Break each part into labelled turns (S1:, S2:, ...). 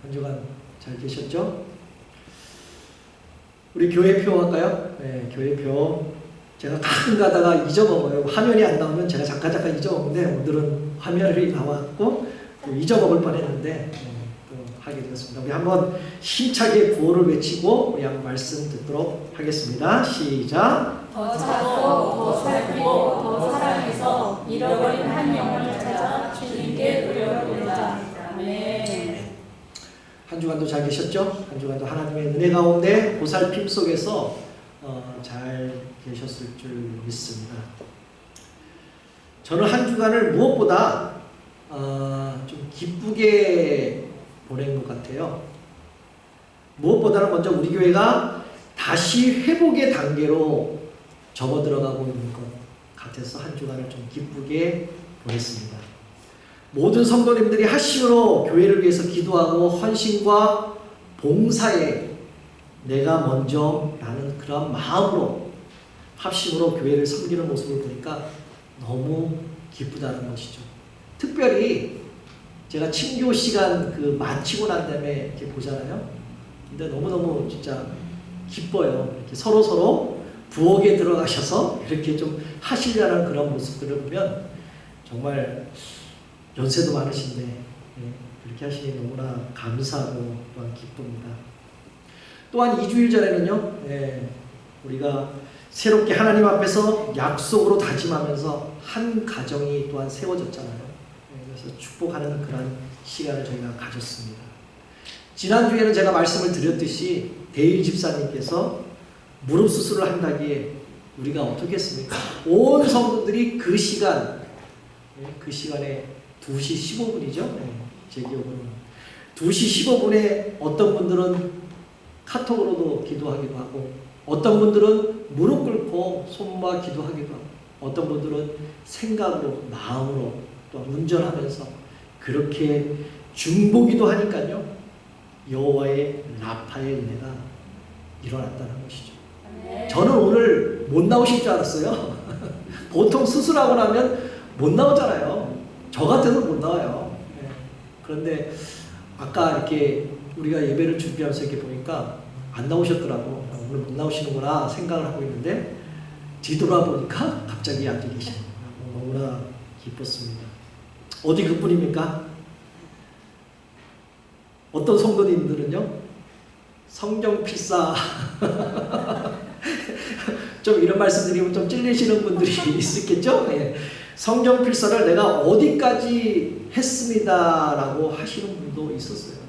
S1: 한 주간 잘 계셨죠? 우리 교회표 할까요? 네, 교회표. 제가 가끔 가다가 잊어먹어요. 화면이 안 나오면 제가 잠깐 잊어먹는데 오늘은 화면이 나왔고 또 잊어먹을 뻔했는데 또 하게 되었습니다. 우리 한번 힘차게 구호를 외치고 우리 한번 말씀 듣도록 하겠습니다. 시작.
S2: 더 찾고 더 살피고 더 사랑해서 잃어버린 한 영혼을 찾아 주님께 돌려보내자. 아멘.
S1: 한 주간도 잘 계셨죠? 한 주간도 하나님의 은혜 가운데 보살핌 속에서 잘 계셨을 줄 믿습니다. 저는 한 주간을 무엇보다 좀 기쁘게 보낸 것 같아요. 무엇보다는 먼저 우리 교회가 다시 회복의 단계로 접어 들어가고 있는 것 같아서 한 주간을 좀 기쁘게 보냈습니다. 모든 성도님들이 하심으로 교회를 위해서 기도하고 헌신과 봉사에 내가 먼저 라는 그런 마음으로 합심으로 교회를 섬기는 모습을 보니까 너무 기쁘다는 것이죠. 특별히 제가 친교 시간 마치고 난 다음에 이렇게 보잖아요. 근데 너무너무 진짜 기뻐요. 이렇게 서로 부엌에 들어가셔서 이렇게 좀 하시려는 그런 모습들을 보면 정말 연세도 많으신데 그렇게 하시니 너무나 감사하고 또한 기쁩니다. 또한 2주일 전에는요, 우리가 새롭게 하나님 앞에서 약속으로 다짐하면서 한 가정이 또한 세워졌잖아요. 그래서 축복하는 그런 시간을 저희가 가졌습니다. 지난주에는 제가 말씀을 드렸듯이 대일 집사님께서 무릎 수술을 한다기에 우리가 어떻게 했습니까? 온 성도들이 그 시간에 2시 15분이죠? 제 기억으로는 2시 15분에 어떤 분들은 카톡으로도 기도하기도 하고 어떤 분들은 무릎 꿇고 손모아 기도하기도 하고 어떤 분들은 생각으로 마음으로 또 운전하면서 그렇게 중보기도 하니까요. 여호와의 라파의 은혜가 일어났다는 것이죠. 저는 오늘 못 나오실 줄 알았어요. 보통 수술하고 나면 못 나오잖아요. 저 같아도 못 나와요. 그런데 아까 이렇게 우리가 예배를 준비하면서 이렇게 보니까 안 나오셨더라고. 오늘 못 나오시는구나 생각을 하고 있는데 뒤돌아보니까 갑자기 앉아 계시네요. 너무나 기뻤습니다. 어디 그뿐입니까? 어떤 성도님들은요, 성경 필사 좀 이런 말씀 드리면 좀 찔리시는 분들이 있겠죠? 성경 필사를 내가 어디까지 했습니다 라고 하시는 분도 있었어요.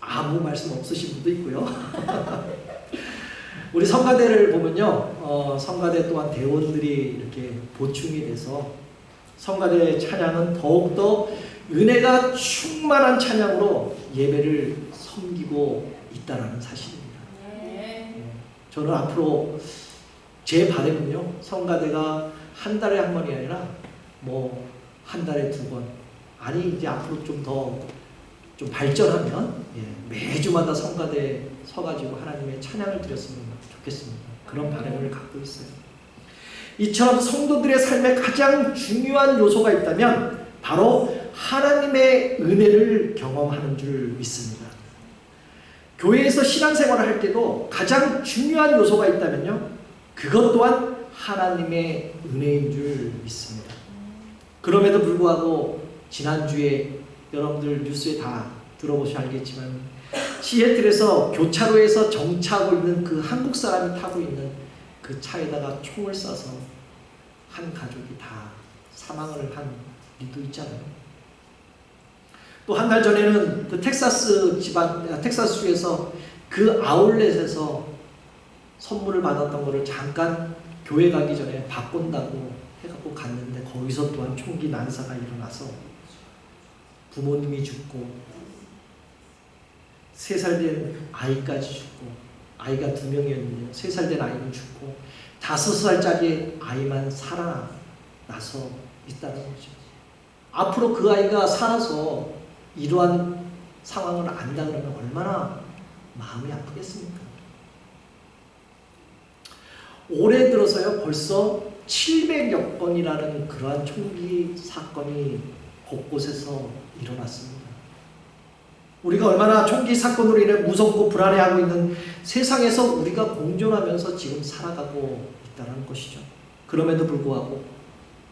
S1: 아무 말씀 없으신 분도 있고요. 우리 성가대를 보면요, 성가대 또한 대원들이 이렇게 보충이 돼서 성가대 찬양은 더욱더 은혜가 충만한 찬양으로 예배를 섬기고 있다는 사실입니다. 저는 앞으로 제 바람은요, 성가대가 한 달에 한 번이 아니라 한 달에 2번, 아니 이제 앞으로 좀 더 좀 발전하면 매주마다 성가대에 서가지고 하나님의 찬양을 드렸으면 좋겠습니다. 그런 바람을 갖고 있어요. 이처럼 성도들의 삶에 가장 중요한 요소가 있다면 바로 하나님의 은혜를 경험하는 줄 믿습니다. 교회에서 신앙생활을 할 때도 가장 중요한 요소가 있다면요, 그것 또한 하나님의 은혜인 줄 믿습니다. 그럼에도 불구하고 지난주에 여러분들 뉴스에 다 들어보셔 알겠지만 시애틀에서 교차로에서 정차하고 있는 그 한국 사람이 타고 있는 그 차에다가 총을 쏴서 한 가족이 다 사망을 한 일도 있잖아요. 또 한 달 전에는 그 텍사스주에서 그 아울렛에서 선물을 받았던 거를 잠깐 교회 가기 전에 바꾼다고 해갖고 갔는데 거기서 또한 총기 난사가 일어나서 부모님이 죽고 3살 된 아이까지 죽고, 아이가 2명이었는데 3살 된 아이는 죽고 5살짜리 아이만 살아나서 있다는 거죠. 앞으로 그 아이가 살아서 이러한 상황을 안다 그러면 얼마나 마음이 아프겠습니까? 올해 들어서요 벌써 700여 건이라는 그러한 총기 사건이 곳곳에서 일어났습니다. 우리가 얼마나 총기 사건으로 인해 무섭고 불안해하고 있는 세상에서 우리가 공존하면서 지금 살아가고 있다는 것이죠. 그럼에도 불구하고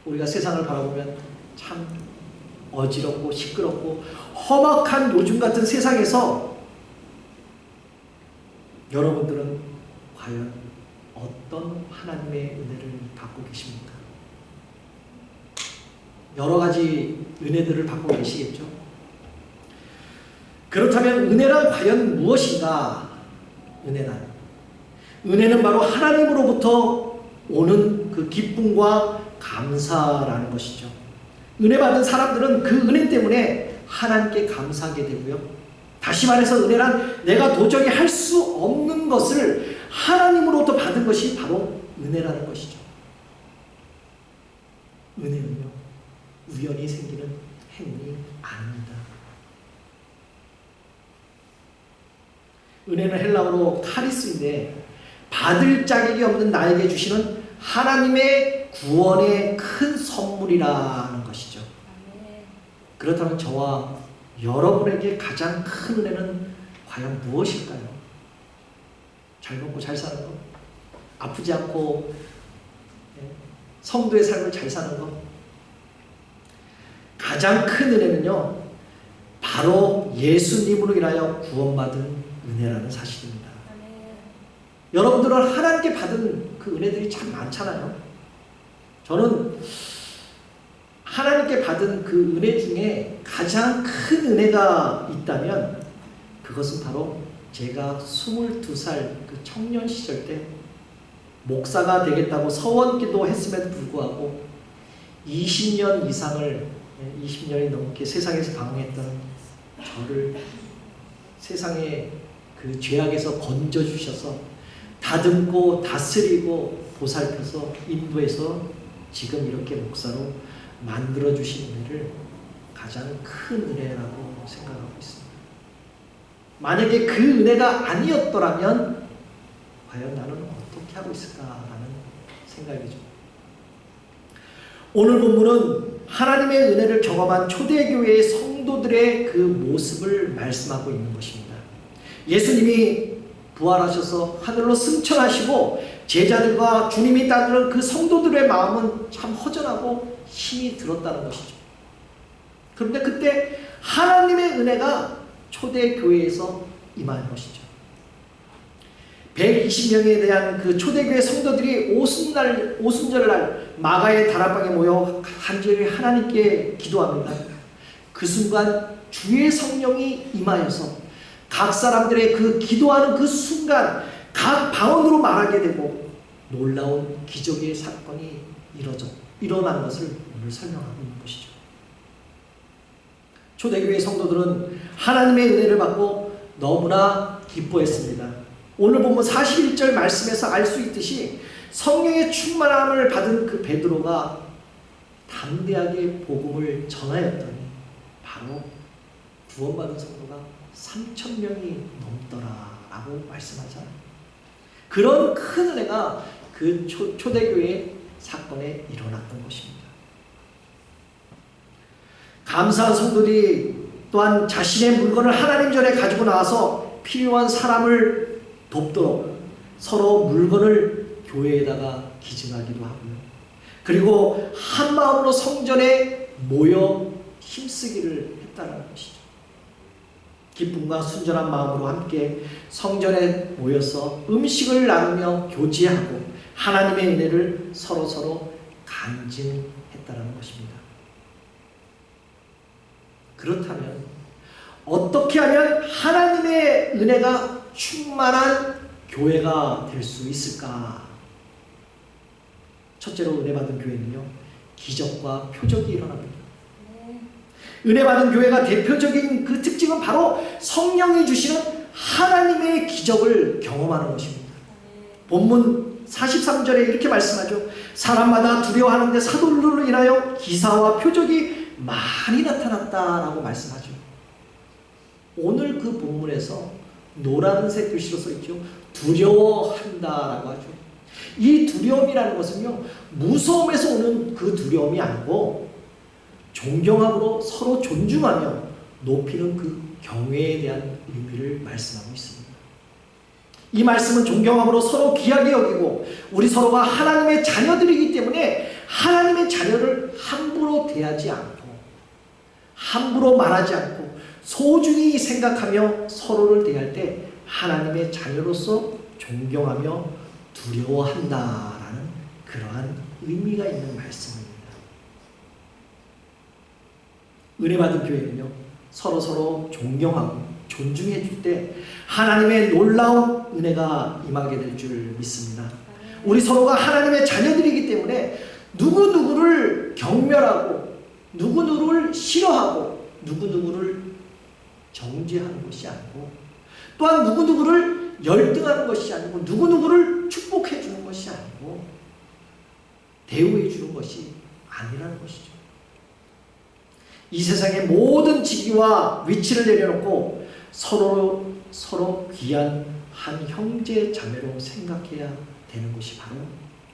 S1: 우리가 세상을 바라보면 참 어지럽고 시끄럽고 험악한 요즘 같은 세상에서 여러분들은 과연 어떤 하나님의 은혜를 받고 계십니까? 여러 가지 은혜들을 받고 계시겠죠? 그렇다면 은혜란 과연 무엇인가? 은혜는 바로 하나님으로부터 오는 그 기쁨과 감사라는 것이죠. 은혜 받은 사람들은 그 은혜 때문에 하나님께 감사하게 되고요. 다시 말해서 은혜란 내가 도저히 할 수 없는 것을 하나님으로부터 받은 것이 바로 은혜라는 것이죠. 은혜는요, 우연히 생기는 행운이 아닙니다. 은혜는 헬라어로 카리스인데 받을 자격이 없는 나에게 주시는 하나님의 구원의 큰 선물이라는 것이죠. 그렇다면 저와 여러분에게 가장 큰 은혜는 과연 무엇일까요? 잘 먹고 잘 사는 것, 아프지 않고 성도의 삶을 잘 사는 것. 가장 큰 은혜는요, 바로 예수님으로 인하여 구원받은 은혜라는 사실입니다. 여러분들은 하나님께 받은 그 은혜들이 참 많잖아요. 저는 하나님께 받은 그 은혜 중에 가장 큰 은혜가 있다면 그것은 바로 제가 22살 그 청년 시절 때 목사가 되겠다고 서원기도 했음에도 불구하고 20년 이상을 20년이 넘게 세상에서 방황했던 저를 세상의 그 죄악에서 건져주셔서 다듬고 다스리고 보살펴서 인도해서 지금 이렇게 목사로 만들어주신 은혜를 가장 큰 은혜라고 생각하고 있습니다. 만약에 그 은혜가 아니었더라면 과연 나는 어떻게 하고 있을까라는 생각이죠. 오늘 본문은 하나님의 은혜를 경험한 초대교회의 성도들의 그 모습을 말씀하고 있는 것입니다. 예수님이 부활하셔서 하늘로 승천하시고 제자들과 주님이 따르는 그 성도들의 마음은 참 허전하고 힘이 들었다는 것이죠. 그런데 그때 하나님의 은혜가 초대교회에서 임한 것이죠. 120명에 대한 그 초대교회 성도들이 오순절날 마가의 다락방에 모여 간절히 하나님께 기도합니다. 그 순간 주의 성령이 임하여서 각 사람들의 그 기도하는 그 순간 각 방언으로 말하게 되고 놀라운 기적의 사건이 일어난 것을 오늘 설명하고 있는 것이죠. 초대교회 성도들은 하나님의 은혜를 받고 너무나 기뻐했습니다. 오늘 보면 41절 말씀에서 알 수 있듯이 성령의 충만함을 받은 그 베드로가 담대하게 복음을 전하였더니 바로 구원받은 성도가 3,000명이 넘더라라고 말씀하잖아요. 그런 큰 은혜가 그 초대교회 사건에 일어났던 것입니다. 감사한 성도들이 또한 자신의 물건을 하나님 전에 가지고 나와서 필요한 사람을 돕도록 서로 물건을 교회에다가 기증하기도 하고요. 그리고 한 마음으로 성전에 모여 힘쓰기를 했다는 것이죠. 기쁨과 순전한 마음으로 함께 성전에 모여서 음식을 나누며 교제하고 하나님의 은혜를 서로 간증했다는 것입니다. 그렇다면 어떻게 하면 하나님의 은혜가 충만한 교회가 될 수 있을까? 첫째로 은혜 받은 교회는요, 기적과 표적이 일어납니다. 은혜 받은 교회가 대표적인 그 특징은 바로 성령이 주시는 하나님의 기적을 경험하는 것입니다. 본문 43절에 이렇게 말씀하죠. 사람마다 두려워하는데 사도들로 인하여 기사와 표적이 많이 나타났다라고 말씀하죠. 오늘 그 본문에서 노란색 글씨로 써있죠. 두려워한다라고 하죠. 이 두려움이라는 것은요, 무서움에서 오는 그 두려움이 아니고 존경함으로 서로 존중하며 높이는 그 경외에 대한 의미를 말씀하고 있습니다. 이 말씀은 존경함으로 서로 귀하게 여기고 우리 서로가 하나님의 자녀들이기 때문에 하나님의 자녀를 함부로 대하지 않고 함부로 말하지 않고 소중히 생각하며 서로를 대할 때 하나님의 자녀로서 존경하며 두려워한다라는 그러한 의미가 있는 말씀입니다. 은혜 받은 교회는요, 서로 존경하고 존중해 줄 때 하나님의 놀라운 은혜가 임하게 될 줄 믿습니다. 우리 서로가 하나님의 자녀들이기 때문에 누구누구를 경멸하고 누구누구를 싫어하고 누구누구를 정죄하는 것이 아니고 또한 누구누구를 열등하는 것이 아니고 누구누구를 축복해 주는 것이 아니고 대우해 주는 것이 아니라는 것이죠. 이 세상의 모든 직위와 위치를 내려놓고 서로 귀한 한 형제 자매로 생각해야 되는 것이 바로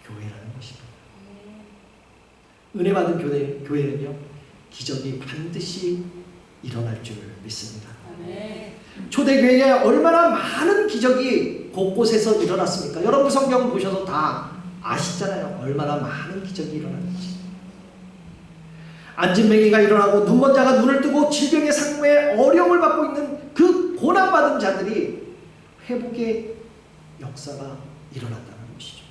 S1: 교회라는 것입니다. 은혜 받은 교회는요, 기적이 반드시 일어날 줄 믿습니다. 초대교회에 얼마나 많은 기적이 곳곳에서 일어났습니까? 여러분 성경 보셔서 다 아시잖아요. 얼마나 많은 기적이 일어났는지. 안진뱅이가 일어나고 눈먼 자가 눈을 뜨고 질병의 상무에 어려움을 받고 있는 그 고난받은 자들이 회복의 역사가 일어났다는 것이죠.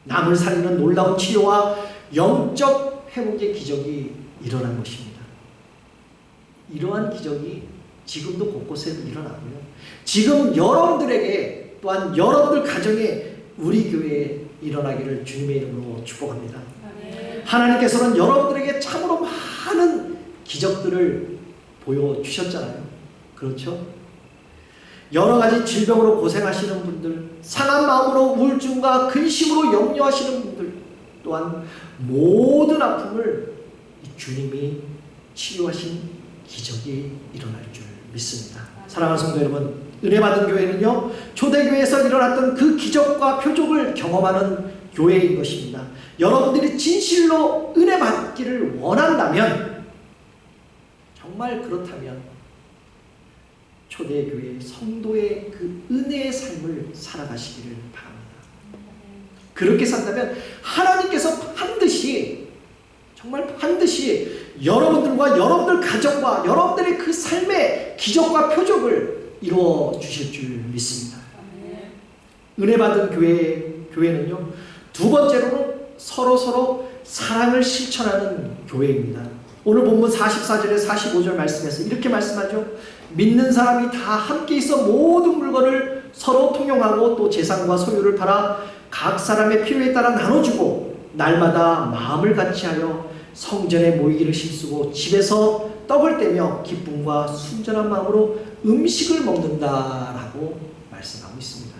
S1: 남을 살리는 놀라운 치료와 영적 회복의 기적이 일어난 것입니다. 이러한 기적이 지금도 곳곳에 일어나고요. 지금 여러분들에게 또한 여러분들 가정에 우리 교회에 일어나기를 주님의 이름으로 축복합니다. 하나님께서는 여러분들에게 참으로 많은 기적들을 보여주셨잖아요. 그렇죠? 여러 가지 질병으로 고생하시는 분들, 상한 마음으로 우울증과 근심으로 염려하시는 분들, 또한 모든 아픔을 주님이 치유하신 기적이 일어날 줄 믿습니다. 사랑하는 성도 여러분, 은혜 받은 교회는요, 초대교회에서 일어났던 그 기적과 표적을 경험하는 교회인 것입니다. 여러분들이 진실로 은혜 받기를 원한다면, 정말 그렇다면 초대교회 성도의 그 은혜의 삶을 살아가시기를 바랍니다. 그렇게 산다면 하나님께서 반드시, 정말 반드시 여러분들과 여러분들 가정과 여러분들의 그 삶의 기적과 표적을 이루어 주실 줄 믿습니다. 은혜 받은 교회는요, 두 번째로는 서로 사랑을 실천하는 교회입니다. 오늘 본문 44절에 45절 말씀에서 이렇게 말씀하죠. 믿는 사람이 다 함께 있어 모든 물건을 서로 통용하고 또 재산과 소유를 팔아 각 사람의 필요에 따라 나눠주고 날마다 마음을 같이하여 성전에 모이기를 힘쓰고 집에서 떡을 떼며 기쁨과 순전한 마음으로 음식을 먹는다라고 말씀하고 있습니다.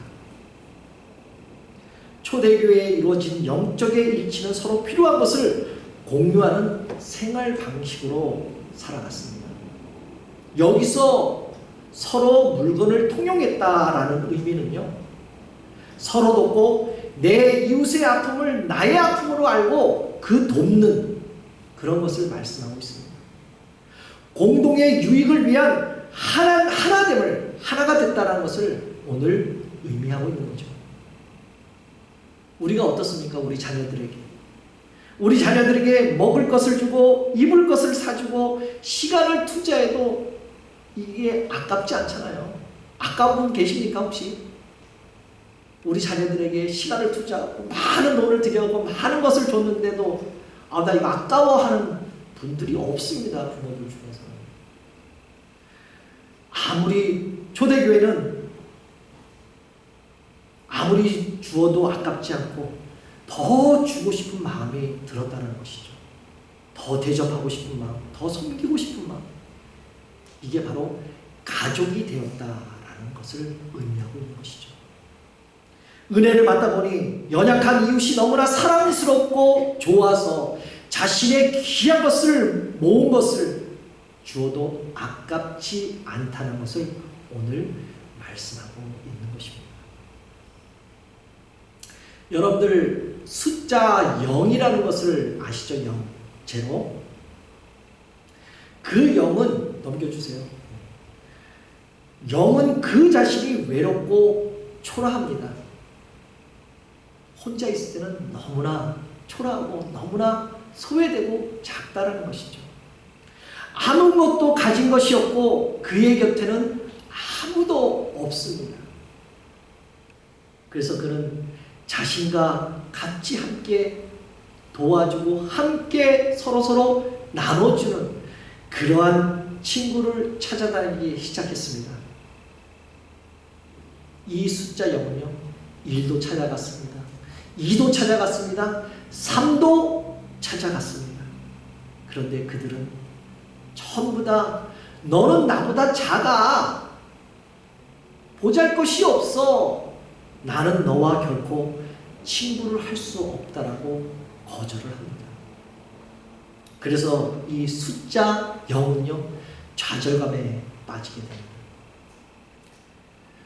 S1: 초대교회에 이루어진 영적의 일치는 서로 필요한 것을 공유하는 생활 방식으로 살아갔습니다. 여기서 서로 물건을 통용했다라는 의미는요, 서로 돕고 내 이웃의 아픔을 나의 아픔으로 알고 그 돕는 그런 것을 말씀하고 있습니다. 공동의 유익을 위한 하나됨을, 하나가 됐다는 것을 오늘 의미하고 있는 거죠. 우리가 어떻습니까? 우리 자녀들에게 먹을 것을 주고 입을 것을 사주고 시간을 투자해도 이게 아깝지 않잖아요. 아까운 분 계십니까 혹시? 우리 자녀들에게 시간을 투자하고 많은 돈을 들여고 많은 것을 줬는데도 나 이거 아까워하는 분들이 없습니다. 부모들 중에서는. 아무리 초대교회는 아무리 주어도 아깝지 않고 더 주고 싶은 마음이 들었다는 것이죠. 더 대접하고 싶은 마음, 더 섬기고 싶은 마음. 이게 바로 가족이 되었다라는 것을 의미하고 있는 것이죠. 은혜를 받다 보니 연약한 이웃이 너무나 사랑스럽고 좋아서 자신의 귀한 것을 모은 것을 주어도 아깝지 않다는 것을 오늘 말씀하고 있는 것입니다. 여러분들 숫자 0이라는 것을 아시죠? 0, 제로. 그 영은 넘겨주세요. 영은 그 자신이 외롭고 초라합니다. 혼자 있을 때는 너무나 초라하고 너무나 소외되고 작다라는 것이죠. 아무것도 가진 것이 없고 그의 곁에는 아무도 없습니다. 그래서 그는 자신과 같이 함께 도와주고 함께 서로서로 나눠주는 그러한 친구를 찾아다니기 시작했습니다. 이 숫자 0은요, 1도 찾아갔습니다. 2도 찾아갔습니다. 3도 찾아갔습니다. 그런데 그들은 전부 다 너는 나보다 작아. 보잘것이 없어. 나는 너와 결코 친구를 할 수 없다라고 거절을 합니다. 그래서 이 숫자 0은요, 좌절감에 빠지게 됩니다.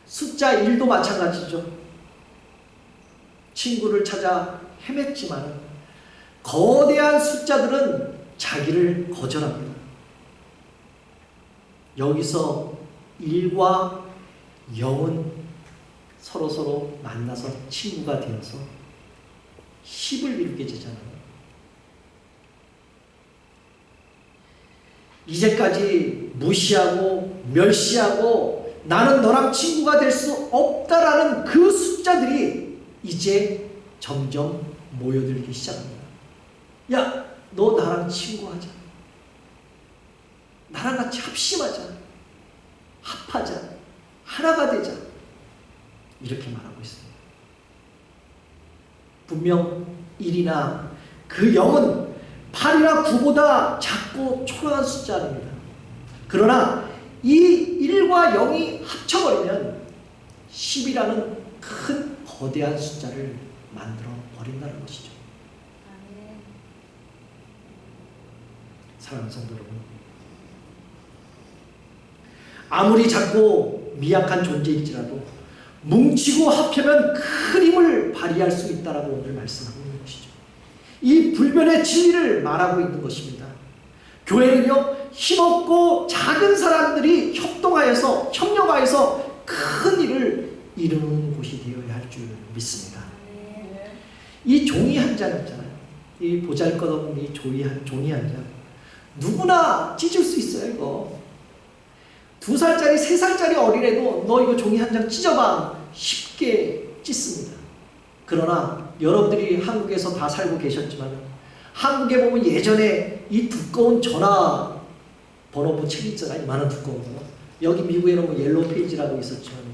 S1: 숫자 1도 마찬가지죠. 친구를 찾아 헤맸지만 거대한 숫자들은 자기를 거절합니다. 여기서 1과 0은 서로서로 만나서 친구가 되어서 10을 이루게 되잖아요. 이제까지 무시하고 멸시하고 나는 너랑 친구가 될 수 없다라는 그 숫자들이 이제 점점 모여들기 시작합니다. 야, 너 나랑 친구하자. 나랑 같이 합심하자. 합하자. 하나가 되자. 이렇게 말하고 있습니다. 분명 1이나 그 0은 8이나 9보다 작고 초라한 숫자입니다. 그러나 이 1과 0이 합쳐버리면 10이라는 큰 거대한 숫자를 만들어 버린다는 것이죠. 사랑하는 성도 여러분, 아무리 작고 미약한 존재일지라도 뭉치고 합하면 큰 힘을 발휘할 수 있다라고 오늘 말씀하고 있는 것이죠. 이 불변의 진리를 말하고 있는 것입니다. 교회는요, 힘없고 작은 사람들이 협동하여서 협력하여서 큰 일을 이루는 곳이 되어야 할 줄 믿습니다. 이 종이 한 장 있잖아요. 이 보잘것없는 이 종이 한 장, 누구나 찢을 수 있어요. 이거 2살짜리 3살짜리 어린애도 너 이거 종이 한 장 찢어봐, 쉽게 찢습니다. 그러나 여러분들이 한국에서 다 살고 계셨지만 한국에 보면 예전에 이 두꺼운 전화 번호부 책 있잖아요. 이만한 두꺼운 거. 여기 미국에는 뭐 옐로우 페이지라고 있었지만요,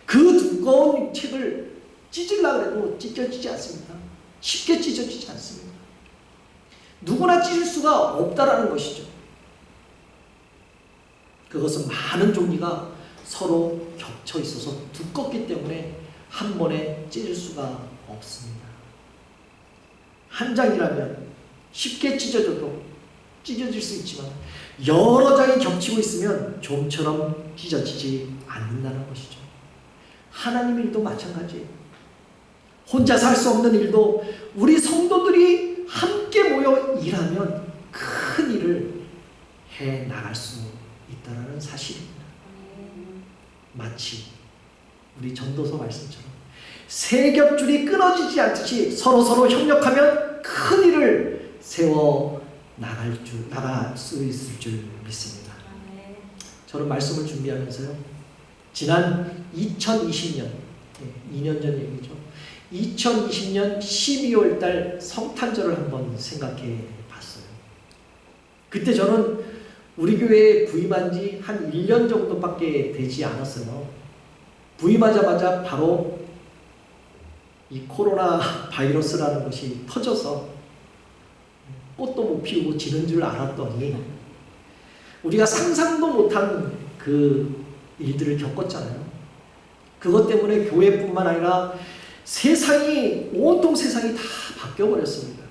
S1: 그 두꺼운 책을 찢으려고 해도 찢어지지 않습니다. 쉽게 찢어지지 않습니다. 누구나 찢을 수가 없다라는 것이죠. 그것은 많은 종이가 서로 겹쳐 있어서 두껍기 때문에 한 번에 찢을 수가 없습니다. 한 장이라면 쉽게 찢어져도 찢어질 수 있지만 여러 장이 겹치고 있으면 좀처럼 찢어지지 않는다는 것이죠. 하나님 일도 마찬가지예요. 혼자서 할 수 없는 일도 우리 성도들이 함께 모여 일하면 큰 일을 해 나갈 수 있다는 사실입니다. 마치 우리 전도서 말씀처럼 세 겹줄이 끊어지지 않듯이 서로서로 협력하면 큰 일을 세워 나갈 수 있을 줄 믿습니다. 저는 말씀을 준비하면서요, 지난 2020년, 2년 전 얘기죠. 2020년 12월 달 성탄절을 한번 생각해 봤어요. 그때 저는 우리 교회에 부임한 지 한 1년 정도밖에 되지 않았어요. 부임하자마자 바로 이 코로나 바이러스라는 것이 터져서 꽃도 못 피우고 지는 줄 알았더니 우리가 상상도 못한 그 일들을 겪었잖아요. 그것 때문에 교회뿐만 아니라 온통 세상이 다 바뀌어버렸습니다.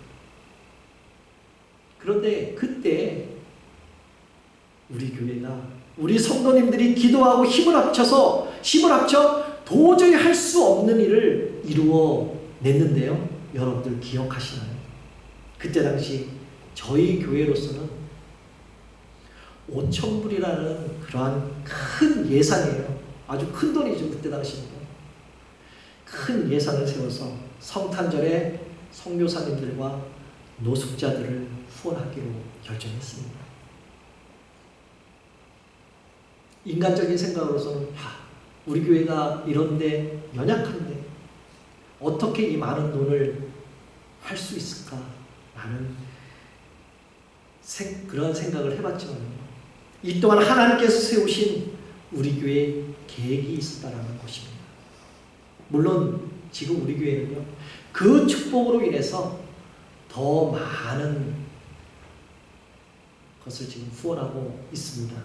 S1: 그런데 그때 우리 교회가, 우리 성도님들이 기도하고 힘을 합쳐 도저히 할 수 없는 일을 이루어냈는데요. 여러분들 기억하시나요? 그때 당시 저희 교회로서는 5,000불이라는 그러한 큰 예산이에요. 아주 큰 돈이죠. 그때 당시에는. 큰 예산을 세워서 성탄절에 선교사님들과 노숙자들을 후원하기로 결정했습니다. 인간적인 생각으로서는 우리 교회가 이런데 연약한데 어떻게 이 많은 돈을 할 수 있을까? 라는 그런 생각을 해봤지만 이 또한 하나님께서 세우신 우리 교회의 계획이 있었다는 것입니다. 물론 지금 우리 교회는요, 그 축복으로 인해서 더 많은 것을 지금 후원하고 있습니다.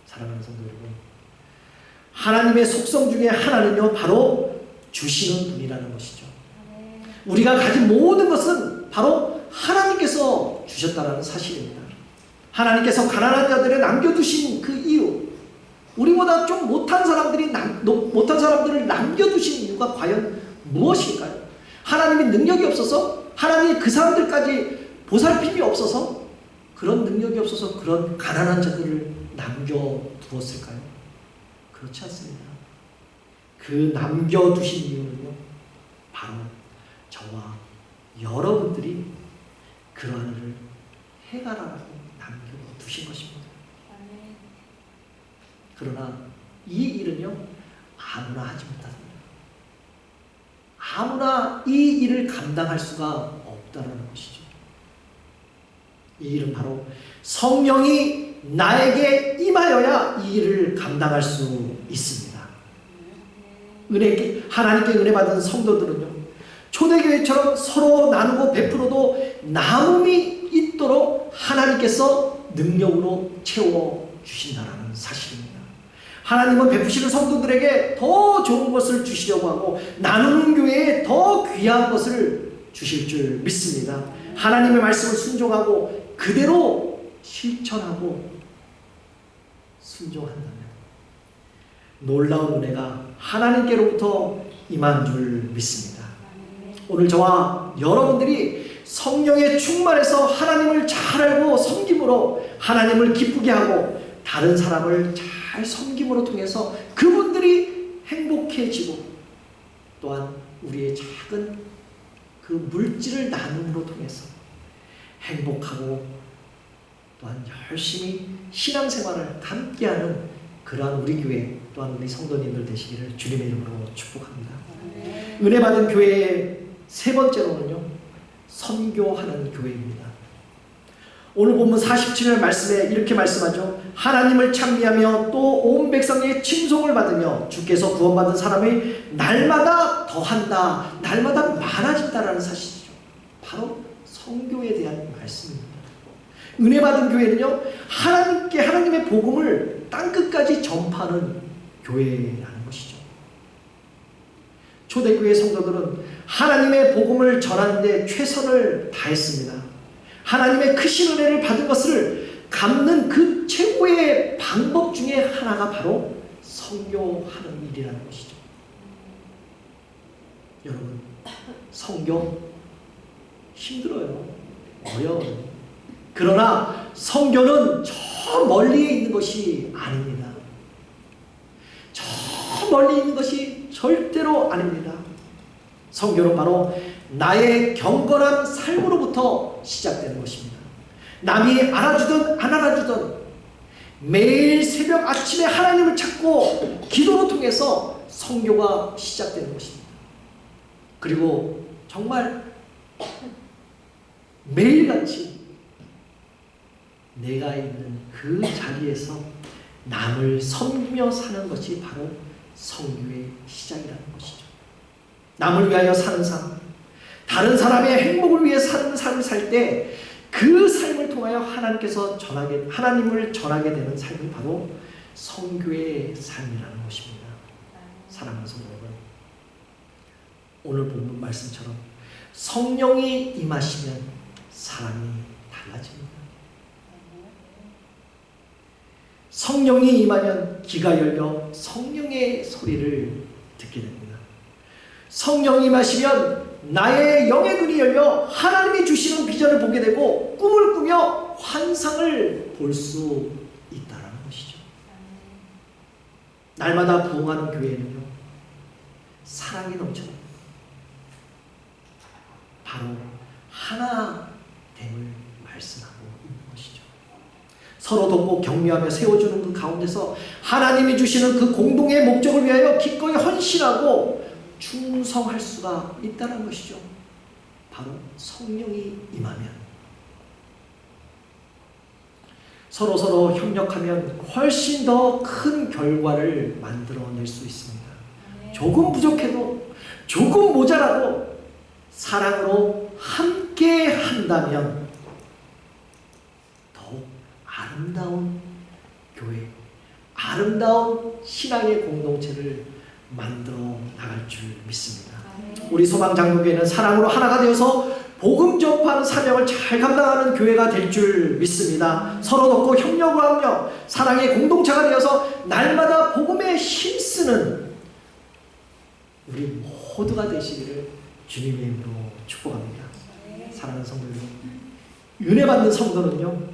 S1: 사랑하는 성도 여러분, 하나님의 속성 중에 하나는요, 바로 주시는 분이라는 것이죠. 우리가 가진 모든 것은 바로 하나님께서 주셨다는 사실입니다. 하나님께서 가난한 자들을 남겨두신 그 이유, 우리보다 좀 못한 사람들을 남겨두신 이유가 과연 무엇일까요? 하나님의 능력이 없어서? 하나님이 그 사람들까지 보살핌이 없어서? 그런 능력이 없어서 그런 가난한 자들을 남겨두었을까요? 그렇지 않습니다. 그 남겨두신 이유는요, 바로 저와 여러분들이 그러한 일을 해가라고 남겨두신 것입니다. 그러나 이 일은요, 아무나 하지 못합니다. 아무나 이 일을 감당할 수가 없다는 것이죠. 이 일은 바로 성령이 나에게 임하여야 이 일을 감당할 수 있습니다. 하나님께 은혜 받은 성도들은요, 초대교회처럼 서로 나누고 베풀어도 남음이 있도록 하나님께서 능력으로 채워주신다는 사실입니다. 하나님은 베푸시는 성도들에게 더 좋은 것을 주시려고 하고 나누는 교회에 더 귀한 것을 주실 줄 믿습니다. 하나님의 말씀을 순종하고 그대로 실천하고 순종한다면 놀라운 은혜가 하나님께로부터 임한 줄 믿습니다. 오늘 저와 여러분들이 성령의 충만해서 하나님을 잘 알고 섬김으로 하나님을 기쁘게 하고 다른 사람을 잘 섬김으로 통해서 그분들이 행복해지고 또한 우리의 작은 그 물질을 나눔으로 통해서 행복하고 또한 열심히 신앙생활을 함께하는 그러한 우리 교회 또한 우리 성도님들 되시기를 주님의 이름으로 축복합니다. 은혜 받은 교회의 세 번째로는요, 선교하는 교회입니다. 오늘 본문 47절 말씀에 이렇게 말씀하죠. 하나님을 찬미하며 또 온 백성의 칭송을 받으며 주께서 구원받은 사람이 날마다 더한다, 날마다 많아진다라는 사실이죠. 바로 선교에 대한 말씀입니다. 은혜 받은 교회는요, 하나님의 복음을 땅끝까지 전파하는 교회라는 것이죠. 초대교회 성도들은 하나님의 복음을 전하는 데 최선을 다했습니다. 하나님의 크신 은혜를 받은 것을 갚는 그 최고의 방법 중에 하나가 바로 선교하는 일이라는 것이죠. 여러분, 선교 힘들어요. 어려워요. 그러나 선교는 저 멀리에 있는 것이 아닙니다. 저 멀리 있는 것이 절대로 아닙니다. 선교는 바로 나의 경건한 삶으로부터 시작되는 것입니다. 남이 알아주든 안 알아주든 매일 새벽 아침에 하나님을 찾고 기도로 통해서 선교가 시작되는 것입니다. 그리고 정말 매일같이 내가 있는 그 자리에서 남을 섬기며 사는 것이 바로 선교의 시작이라는 것이죠. 남을 위하여 사는 삶, 다른 사람의 행복을 위해 사는 삶을 살 때 그 삶을 통하여 하나님을 전하게 되는 삶이 바로 선교의 삶이라는 것입니다. 사랑하는 성도 여러분, 오늘 본문 말씀처럼 성령이 임하시면 사람이 달라집니다. 성령이 임하면 귀가 열려 성령의 소리를 듣게 됩니다. 성령이 임하시면 나의 영의 눈이 열려 하나님이 주시는 비전을 보게 되고 꿈을 꾸며 환상을 볼 수 있다라는 것이죠. 날마다 부흥하는 교회는요, 사랑이 넘쳐납니다. 바로 하나됨을 말씀하고 있는 것이죠. 서로 돕고 격려하며 세워주는 그 가운데서 하나님이 주시는 그 공동의 목적을 위하여 기꺼이 헌신하고 충성할 수가 있다는 것이죠. 바로 성령이 임하면, 서로 협력하면 훨씬 더 큰 결과를 만들어낼 수 있습니다. 조금 부족해도, 조금 모자라도 사랑으로 함께 한다면 더욱 아름다운 교회, 아름다운 신앙의 공동체를 만들어 나갈 줄 믿습니다. 우리 소망장로교회는 사랑으로 하나가 되어서 복음 전파하는 사명을 잘 감당하는 교회가 될 줄 믿습니다. 서로 돕고 협력을 하며 사랑의 공동체가 되어서 날마다 복음에 힘쓰는 우리 모두가 되시기를 주님의 이름으로 축복합니다. 사랑하는 성도 여러분, 은혜 받는 성도는요,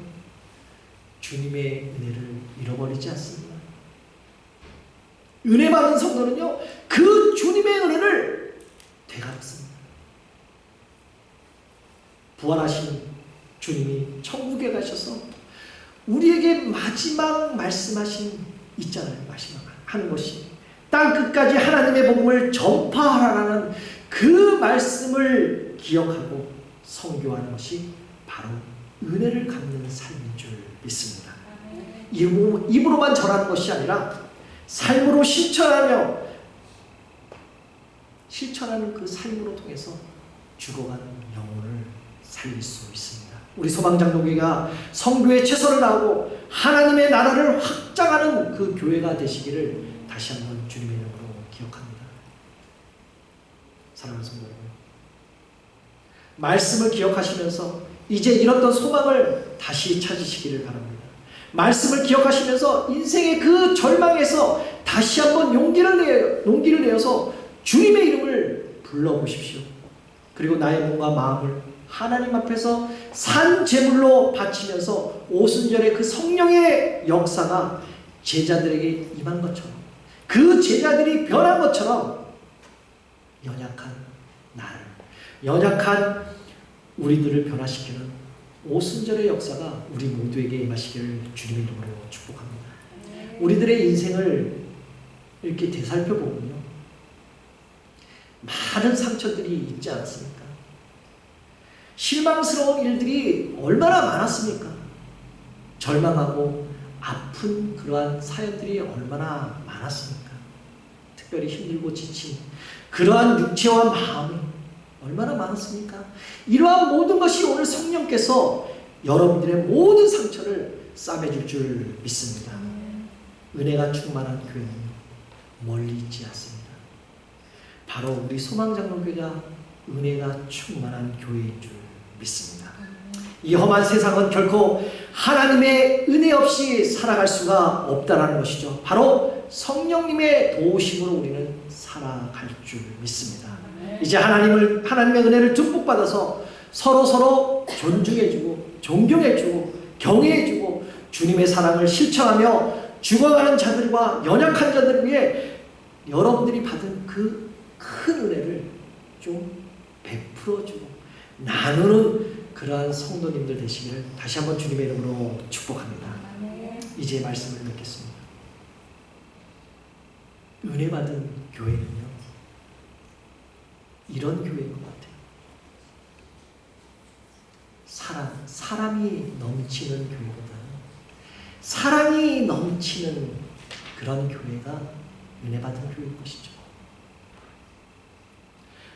S1: 주님의 은혜를 잃어버리지 않습니다. 은혜 받는 성도는요, 그 주님의 은혜를 되갚습니다. 부활하신 주님이 천국에 가셔서 우리에게 마지막 말씀하신 있잖아요. 마지막 하는 것이 땅끝까지 하나님의 복음을 전파하라는 그 말씀을 기억하고 선교하는 것이 바로 은혜를 갚는 삶인 줄 믿습니다. 입으로만 전하는 것이 아니라 삶으로 실천하는 그 삶으로 통해서 죽어가는 영혼을 살릴 수 있습니다. 우리 소망장로교회가 성교에 최선을 다하고 하나님의 나라를 확장하는 그 교회가 되시기를 다시 한번 주님의 이름으로 기억합니다. 사랑하는 성도 여러분, 말씀을 기억하시면서 이제 잃었던 소망을 다시 찾으시기를 바랍니다. 말씀을 기억하시면서 인생의 그 절망에서 다시 한번 용기를 내어서 주님의 이름을 불러보십시오. 그리고 나의 몸과 마음을 하나님 앞에서 산 제물로 바치면서 오순절의 그 성령의 역사가 제자들에게 임한 것처럼, 그 제자들이 변한 것처럼 연약한 나를, 연약한 우리들을 변화시키는 오순절의 역사가 우리 모두에게 임하시기를 주님의 이름으로 축복합니다. 우리들의 인생을 이렇게 되살펴보면요, 많은 상처들이 있지 않습니까? 실망스러운 일들이 얼마나 많았습니까? 절망하고 아픈 그러한 사연들이 얼마나 많았습니까? 특별히 힘들고 지친 그러한 육체와 마음이 얼마나 많았습니까? 이러한 모든 것이 오늘 성령께서 여러분들의 모든 상처를 싸매줄 줄 믿습니다. 은혜가 충만한 교회는 멀리 있지 않습니다. 바로 우리 소망장로교회가 은혜가 충만한 교회인 줄 믿습니다. 이 험한 세상은 결코 하나님의 은혜 없이 살아갈 수가 없다는 것이죠. 바로 성령님의 도우심으로 우리는 살아갈 줄 믿습니다. 이제 하나님의 은혜를 듬뿍 받아서 서로 존중해주고 존경해주고 경외해주고 주님의 사랑을 실천하며 죽어가는 자들과 연약한 자들을 위해 여러분들이 받은 그 큰 은혜를 좀 베풀어주고 나누는 그러한 성도님들 되시기를 다시 한번 주님의 이름으로 축복합니다. 이제 말씀을 맺겠습니다. 은혜 받은 교회는요, 이런 교회인 것 같아요. 사람이 넘치는 교회보다는 사랑이 넘치는 그런 교회가 은혜 받은 교회인 것이죠.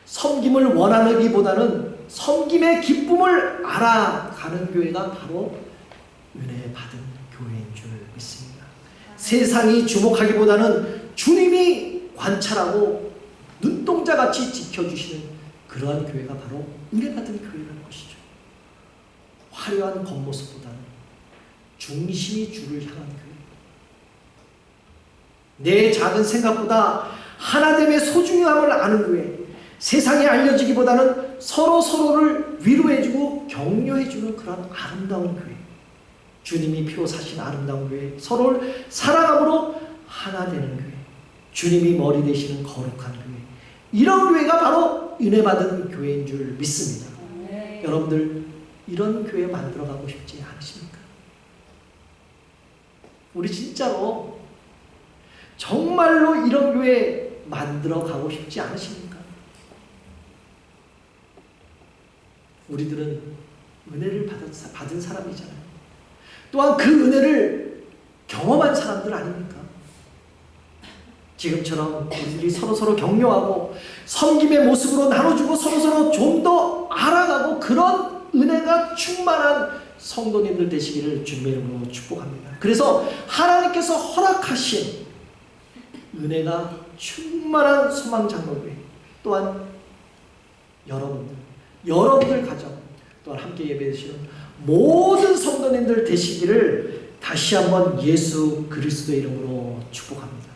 S1: 섬김을 원하기보다는 섬김의 기쁨을 알아가는 교회가 바로 은혜 받은 교회인 줄 믿습니다. 세상이 주목하기보다는 주님이 관찰하고 눈동자같이 지켜주시는 그러한 교회가 바로 은혜 받은 교회라는 것이죠. 화려한 겉모습보다는 중심이 주를 향한 교회, 내 작은 생각보다 하나됨의 소중함을 아는 교회, 세상에 알려지기보다는 서로를 위로해주고 격려해주는 그런 아름다운 교회, 주님이 피로 사신 아름다운 교회, 서로를 사랑함으로 하나 되는 교회, 주님이 머리 되시는 거룩한 교회, 이런 교회가 바로 은혜 받은 교회인 줄 믿습니다. 여러분들 이런 교회 만들어가고 싶지 않으십니까? 우리 진짜로 정말로 이런 교회 만들어가고 싶지 않으십니까? 우리들은 은혜를 받은 사람이잖아요. 또한 그 은혜를 경험한 사람들 아닙니까? 지금처럼 우리들이 서로서로 격려하고 섬김의 모습으로 나눠주고 서로서로 좀 더 알아가고 그런 은혜가 충만한 성도님들 되시기를 주님의 이름으로 축복합니다. 그래서 하나님께서 허락하신 은혜가 충만한 소망장로교회, 또한 여러분들 가정, 또한 함께 예배드리시는 모든 성도님들 되시기를 다시 한번 예수 그리스도의 이름으로 축복합니다.